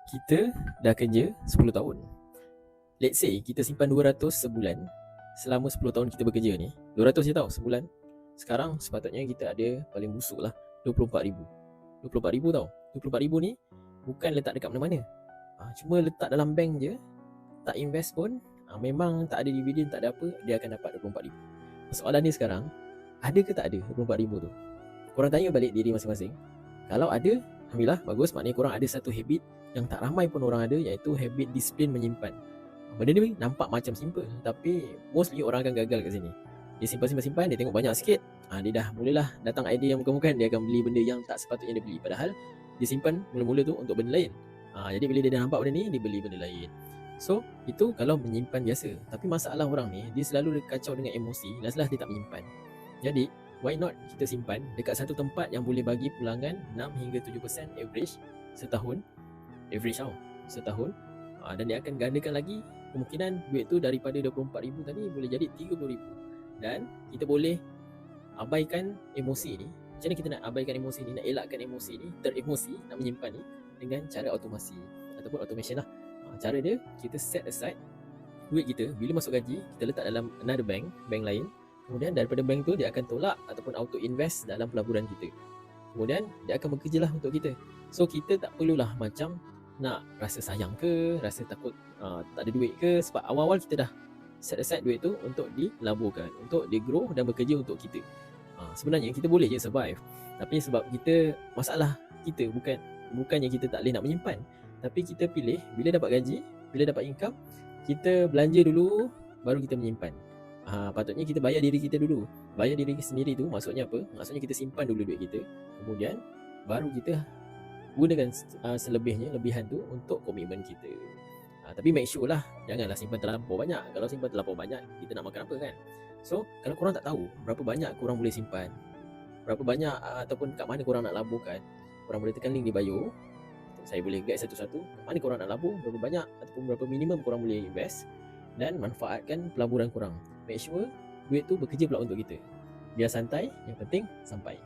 Kita dah kerja 10 tahun. Let's say kita simpan 200 sebulan. Selama 10 tahun kita bekerja ni, 200 je tau sebulan. Sekarang sepatutnya kita ada paling busuk lah 24,000. 24,000 tau. 24,000 ni bukan letak dekat mana-mana. Cuma letak dalam bank je, tak invest pun, memang tak ada dividen, tak ada apa, dia akan dapat 24,000. Soalan ni sekarang, ada ke tak ada 24,000 tu? Korang tanya balik diri masing-masing. Kalau ada, alhamdulillah, bagus. Maknanya korang ada satu habit yang tak ramai pun orang ada, iaitu habit disiplin menyimpan. Benda ni nampak macam simple, tapi mostly orang akan gagal kat sini. Dia simpan, dia tengok banyak sikit, dia dah mulalah datang idea yang bukan-bukan, dia akan beli benda yang tak sepatutnya dia beli. Padahal dia simpan mula-mula tu untuk benda lain. Jadi bila dia dah nampak benda ni, dia beli benda lain. So itu kalau menyimpan biasa. Tapi masalah orang ni, dia selalu kacau dengan emosi, last-last dia tak menyimpan. Jadi why not kita simpan dekat satu tempat yang boleh bagi pulangan 6 hingga 7% average setahun. Average tau, setahun. Dan dia akan gandakan lagi kemungkinan duit tu daripada 24,000 tadi boleh jadi 30,000. Dan kita boleh abaikan emosi ni. Macam mana kita nak abaikan emosi ni, nak elakkan emosi ni, teremosi, nak menyimpan ni, dengan cara automasi ataupun automation lah. Cara dia, kita set aside duit kita, bila masuk gaji, kita letak dalam another bank lain. Kemudian daripada bank tu dia akan tolak ataupun auto invest dalam pelaburan kita. Kemudian dia akan bekerja lah untuk kita. So kita tak perlulah macam nak rasa sayang ke, rasa takut tak ada duit ke, sebab awal-awal kita dah set aside duit tu untuk dilaburkan, untuk dia grow dan bekerja untuk kita. Sebenarnya kita boleh je survive, tapi sebab kita, masalah kita bukannya kita tak boleh nak menyimpan, tapi kita pilih bila dapat gaji, bila dapat income, kita belanja dulu baru kita menyimpan. Patutnya kita bayar diri kita dulu. Bayar diri sendiri tu maksudnya apa? Maksudnya kita simpan dulu duit kita, kemudian baru kita gunakan lebihan tu untuk komitmen kita. Tapi make sure lah, janganlah simpan terlampau banyak. Kalau simpan terlampau banyak, kita nak makan apa kan? So kalau korang tak tahu berapa banyak korang boleh simpan, berapa banyak ataupun kat mana korang nak laburkan, korang boleh tekan link di bio. Saya boleh guide satu-satu kat mana korang nak labur, berapa banyak ataupun berapa minimum korang boleh invest, dan manfaatkan pelaburan korang. Make sure duit tu bekerja pula untuk kita. Biar santai, yang penting sampai.